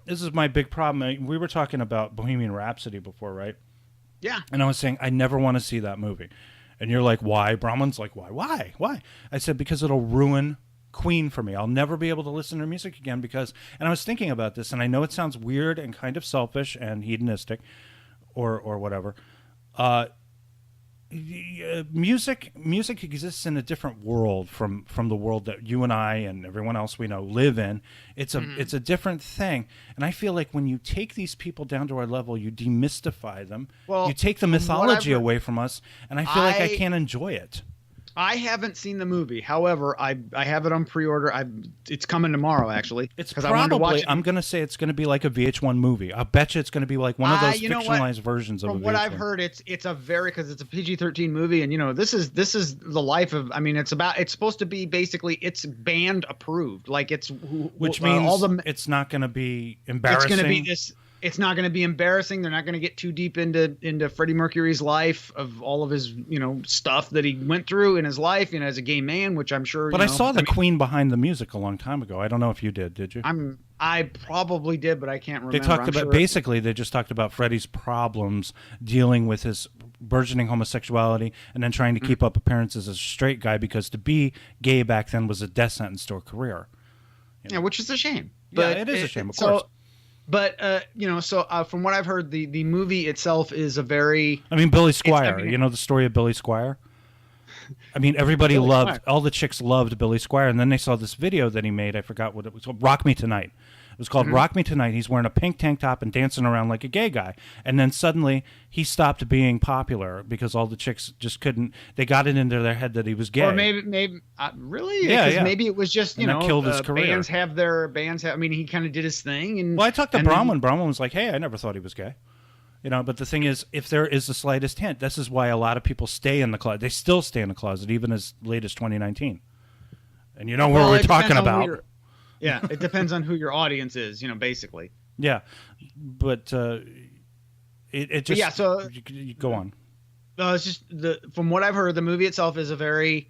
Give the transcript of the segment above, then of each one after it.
this is my big problem. We were talking about Bohemian Rhapsody before, right? Yeah. And I was saying I never want to see that movie. And you're like, why? Brahman's like, why? Why? I said, because it'll ruin Queen for me. I'll never be able to listen to her music again because, and I was thinking about this, and I know it sounds weird and kind of selfish and hedonistic or whatever. Music exists in a different world from the world that you and I and everyone else we know live in. It's a different thing, and I feel like when you take these people down to our level, you demystify them. Well, you take the mythology away from us, and I feel like I can't enjoy it. I haven't seen the movie. However, I have it on pre-order. It's coming tomorrow, actually. It's probably, I'm going to say it's going to be like a VH1 movie. I bet you it's going to be like one of those fictionalized versions of a VH1. From what I've heard, it's a very, because it's a PG-13 movie, and this is the life of. I mean, it's supposed to be basically it's band approved, like which means it's not going to be embarrassing. It's going to be this. It's not going to be embarrassing. They're not going to get too deep into Freddie Mercury's life, of all of his, stuff that he went through in his life, as a gay man, which I'm sure. But I saw the Queen behind the music a long time ago. I don't know if you did you? I probably did, but I can't remember. They talked about basically they just talked about Freddie's problems dealing with his burgeoning homosexuality and then trying to keep up appearances as a straight guy, because to be gay back then was a death sentence to a career. Yeah, which is a shame. But yeah, it is a shame, of course. But from what I've heard, the movie itself is a very. I mean, Billy Squier. You know the story of Billy Squier. I mean, everybody all the chicks loved Billy Squier, and then they saw this video that he made. I forgot what it was called. Rock Me Tonight. It was called Rock Me Tonight. He's wearing a pink tank top and dancing around like a gay guy. And then suddenly he stopped being popular because all the chicks just couldn't. They got it into their head that he was gay. Or maybe really? Yeah, yeah. Maybe it was just, that killed his career. Bands have. I mean, he kind of did his thing. And well, I talked to Bronwyn. Bronwyn was like, hey, I never thought he was gay. But the thing is, if there is the slightest hint, this is why a lot of people stay in the closet. They still stay in the closet, even as late as 2019. And what we're talking about. Yeah, it depends on who your audience is, basically. Yeah, but it just... Yeah, so... You go on. It's just, from what I've heard, the movie itself is a very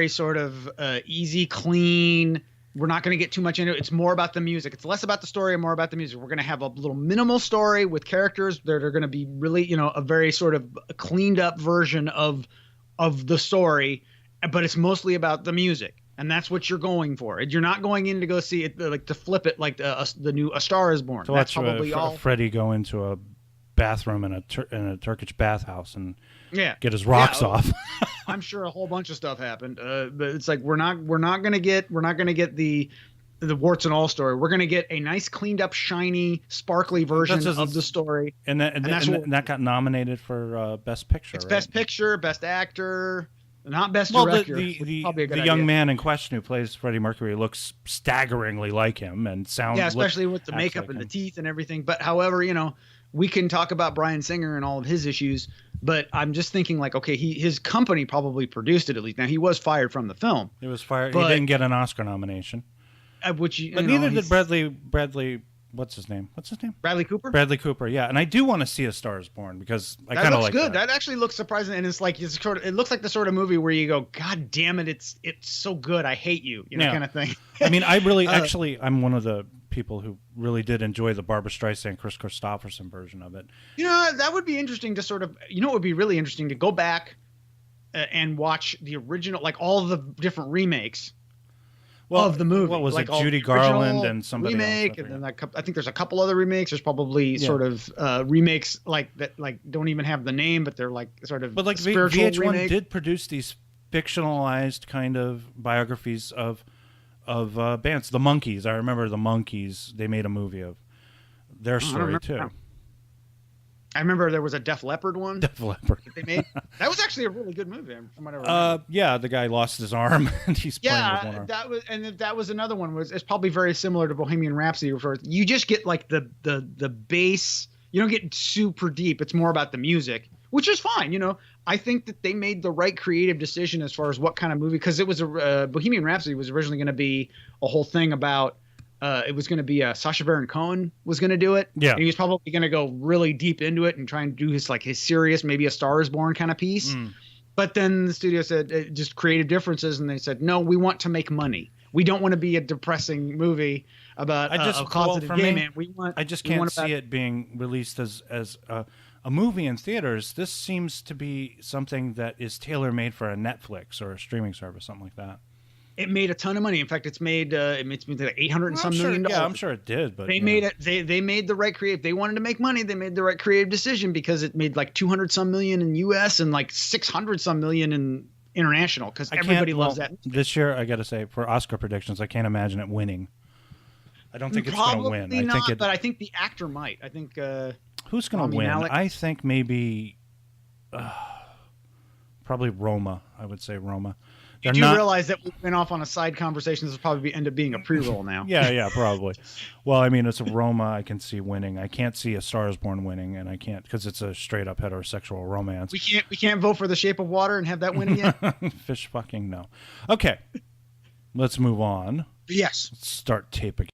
sort of easy, clean... We're not going to get too much into it. It's more about the music. It's less about the story and more about the music. We're going to have a little minimal story with characters that are going to be really, a very sort of cleaned up version of the story, but it's mostly about the music. And that's what you're going for. You're not going in to go see it, like to flip it like the new A Star Is Born. So that's probably all. Freddie go into a bathroom in a Turkish bathhouse and get his rocks off. I'm sure a whole bunch of stuff happened, but it's like we're not gonna get the warts and all story. We're gonna get a nice, cleaned up, shiny, sparkly version of the story. And that got nominated for Best Picture. It's right? Best Picture, Best Actor. Not Best Director. The young man in question who plays Freddie Mercury looks staggeringly like him and sounds. Yeah, especially with the makeup and the teeth and everything. But however, we can talk about Bryan Singer and all of his issues. But I'm just thinking, like, okay, his company probably produced it at least. Now he was fired from the film. He was fired. He didn't get an Oscar nomination. But neither did Bradley. What's his name? Bradley Cooper. Bradley Cooper. Yeah, and I do want to see A Star Is Born because I kind of like good. That actually looks surprising, and it looks like the sort of movie where you go, God damn it, it's so good, I hate you, kind of thing. I mean, I really I'm one of the people who really did enjoy the Barbra Streisand, Chris Christopherson version of it. That would be interesting to sort of, it would be really interesting to go back and watch the original, like all the different remakes. Of the movie. What was like it? Judy Garland and somebody remake, else. And then I think there's a couple other remakes. There's probably sort of remakes like that, like don't even have the name, but they're like sort of. But like spiritual VH1 remake. did produce these fictionalized kind of biographies of bands. The Monkees. I remember the Monkees. They made a movie of their story too. That. I remember there was a Def Leppard one. Def Leppard. That they made. That was actually a really good movie, from what I remember. Yeah, the guy lost his arm and he's playing with one arm. That was another one. It's probably very similar to Bohemian Rhapsody, where you just get like the bass. You don't get super deep. It's more about the music, which is fine. I think that they made the right creative decision as far as what kind of movie, because it was Bohemian Rhapsody was originally going to be a whole thing about. It was going to be Sacha Baron Cohen was going to do it. Yeah. And he was probably going to go really deep into it and try and do his serious, maybe A Star Is Born kind of piece. But then the studio said just creative differences. And they said, no, we want to make money. we don't want to be a depressing movie about a closeted gay man. I just can't see it being released as a movie in theaters. This seems to be something that is tailor-made for a Netflix or a streaming service, something like that. It made a ton of money. In fact, it's made like $800 and some million. Yeah, I'm sure it did. But they made it. They made the right creative. They wanted to make money. They made the right creative decision because it made like 200 some million in U.S. and like 600 some million in international. Because everybody loves that. This year, I got to say, for Oscar predictions, I can't imagine it winning. I don't think it's going to win. But I think the actor might. I think. Who's going to win? I think maybe, probably Roma. I would say Roma. You do realize that we went off on a side conversation. This will probably end up being a pre-roll now. yeah, probably. Well, I mean, it's a Roma. I can see winning. I can't see A Star Is Born winning, and I can't because it's a straight up heterosexual romance. We can't vote for The Shape of Water and have that win again. Fish fucking no. Okay, let's move on. Yes. Let's start tape again.